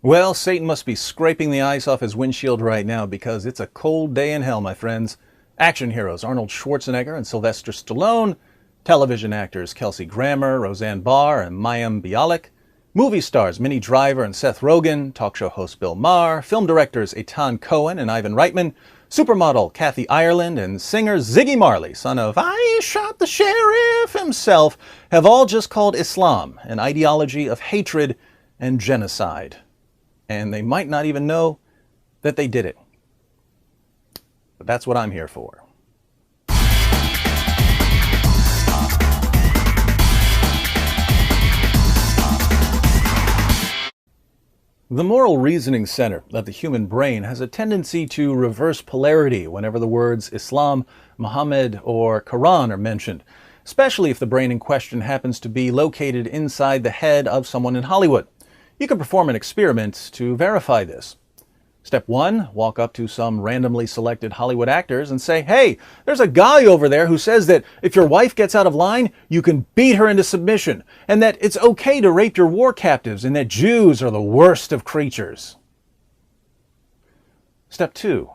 Well, Satan must be scraping the ice off his windshield right now because it's a cold day in hell, my friends. Action heroes Arnold Schwarzenegger and Sylvester Stallone, television actors Kelsey Grammer, Roseanne Barr, and Mayim Bialik, movie stars Minnie Driver and Seth Rogen, talk show host Bill Maher, film directors Eitan Cohen and Ivan Reitman, supermodel Kathy Ireland, and singer Ziggy Marley, son of I Shot the Sheriff himself, have all just called Islam an ideology of hatred and genocide. And they might not even know that they did it. But that's what I'm here for. The moral reasoning center of the human brain has a tendency to reverse polarity whenever the words Islam, Muhammad, or Quran are mentioned, especially if the brain in question happens to be located inside the head of someone in Hollywood. You can perform an experiment to verify this. Step 1, walk up to some randomly selected Hollywood actors and say, hey, there's a guy over there who says that if your wife gets out of line, you can beat her into submission, and that it's okay to rape your war captives, and that Jews are the worst of creatures. Step 2,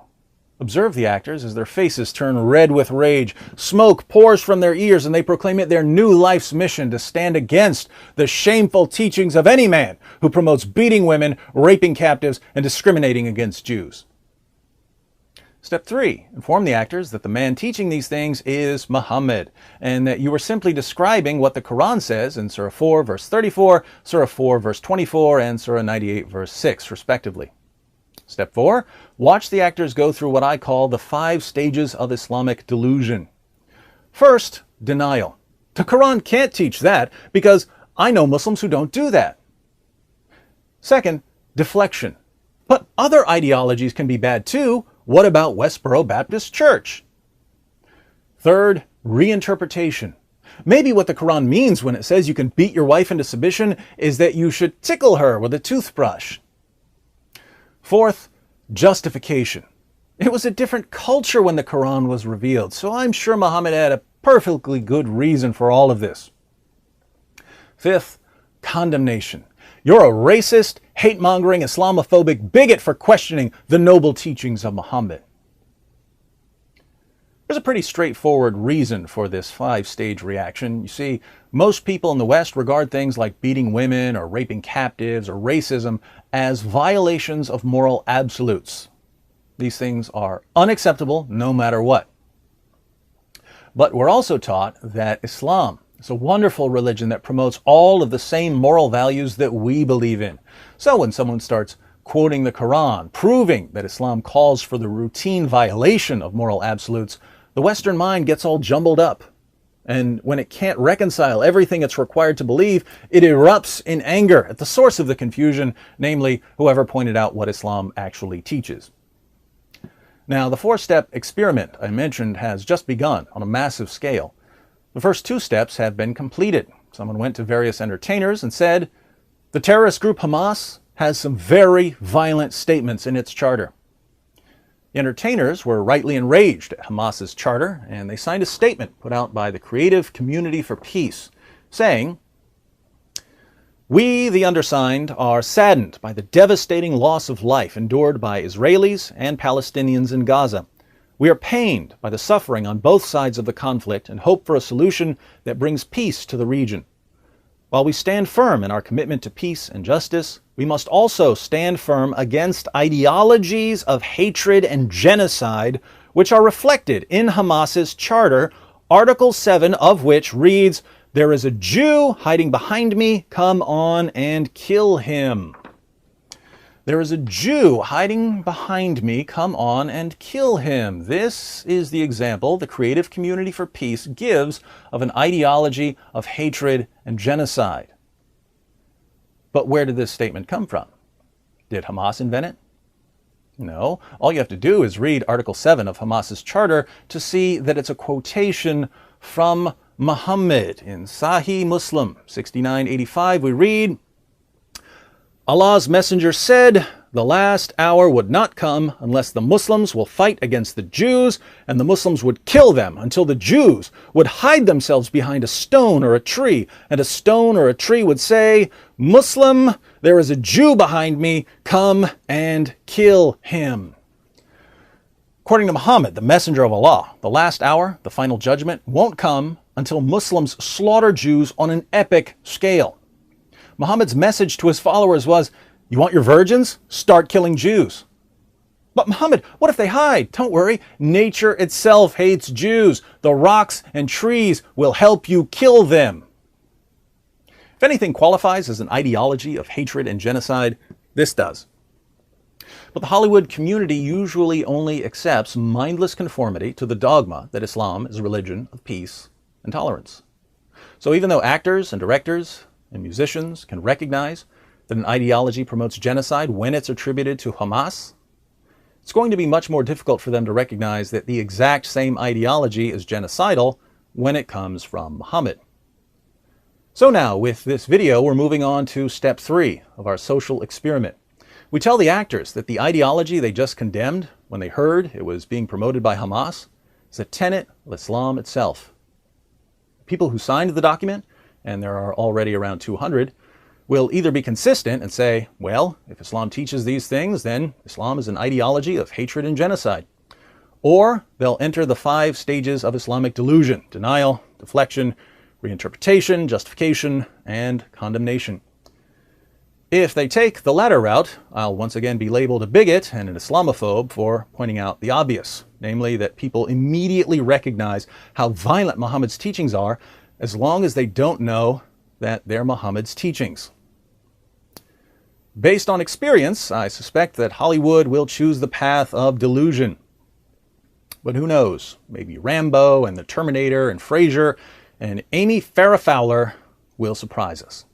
observe the actors as their faces turn red with rage. Smoke pours from their ears and they proclaim it their new life's mission to stand against the shameful teachings of any man who promotes beating women, raping captives, and discriminating against Jews. Step 3, inform the actors that the man teaching these things is Muhammad, and that you are simply describing what the Quran says in Surah 4, verse 34, Surah 4, verse 24, and Surah 98, verse 6, respectively. Step 4, watch the actors go through what I call the 5 stages of Islamic delusion. First, denial. The Quran can't teach that because I know Muslims who don't do that. Second, deflection. But other ideologies can be bad too. What about Westboro Baptist Church? Third, reinterpretation. Maybe what the Quran means when it says you can beat your wife into submission is that you should tickle her with a toothbrush. Fourth, justification. It was a different culture when the Quran was revealed, so I'm sure Muhammad had a perfectly good reason for all of this. Fifth, condemnation. You're a racist, hate-mongering, Islamophobic bigot for questioning the noble teachings of Muhammad. There's a pretty straightforward reason for this 5-stage reaction. You see, most people in the West regard things like beating women or raping captives or racism as violations of moral absolutes. These things are unacceptable no matter what. But we're also taught that Islam is a wonderful religion that promotes all of the same moral values that we believe in. So when someone starts quoting the Quran, proving that Islam calls for the routine violation of moral absolutes, the Western mind gets all jumbled up. And when it can't reconcile everything it's required to believe, it erupts in anger at the source of the confusion, namely whoever pointed out what Islam actually teaches. Now, the 4-step experiment I mentioned has just begun on a massive scale. The first 2 steps have been completed. Someone went to various entertainers and said, the terrorist group Hamas has some very violent statements in its charter. The entertainers were rightly enraged at Hamas's charter, and they signed a statement put out by the Creative Community for Peace, saying, we, the undersigned, are saddened by the devastating loss of life endured by Israelis and Palestinians in Gaza. We are pained by the suffering on both sides of the conflict and hope for a solution that brings peace to the region. While we stand firm in our commitment to peace and justice, we must also stand firm against ideologies of hatred and genocide, which are reflected in Hamas's charter, Article 7 of which reads, there is a Jew hiding behind me, come on and kill him. There is a Jew hiding behind me, come on and kill him. This is the example the Creative Community for Peace gives of an ideology of hatred and genocide. But where did this statement come from? Did Hamas invent it? No. All you have to do is read Article 7 of Hamas's charter to see that it's a quotation from Muhammad. In Sahih Muslim 6985 we read, Allah's messenger said, the last hour would not come unless the Muslims will fight against the Jews, and the Muslims would kill them until the Jews would hide themselves behind a stone or a tree, and a stone or a tree would say, Muslim, There is a Jew behind me. Come and kill him. According to Muhammad, the messenger of Allah, the last hour, the final judgment, won't come until Muslims slaughter Jews on an epic scale. Muhammad's message to his followers was, you want your virgins? Start killing Jews. But Muhammad, what if they hide? Don't worry. Nature itself hates Jews. The rocks and trees will help you kill them. If anything qualifies as an ideology of hatred and genocide, this does. But the Hollywood community usually only accepts mindless conformity to the dogma that Islam is a religion of peace and tolerance. So even though actors and directors and musicians can recognize that an ideology promotes genocide when it's attributed to Hamas, it's going to be much more difficult for them to recognize that the exact same ideology is genocidal when it comes from Muhammad. So now, with this video, we're moving on to step 3 of our social experiment. We tell the actors that the ideology they just condemned when they heard it was being promoted by Hamas is a tenet of Islam itself. People who signed the document, and there are already around 200, will either be consistent and say, well, if Islam teaches these things, then Islam is an ideology of hatred and genocide. Or they'll enter the 5 stages of Islamic delusion: denial, deflection, reinterpretation, justification, and condemnation. If they take the latter route, I'll once again be labeled a bigot and an Islamophobe for pointing out the obvious, namely that people immediately recognize how violent Muhammad's teachings are as long as they don't know that they're Muhammad's teachings. Based on experience, I suspect that Hollywood will choose the path of delusion. But who knows? Maybe Rambo and the Terminator and Frasier and Amy Farrah Fowler will surprise us.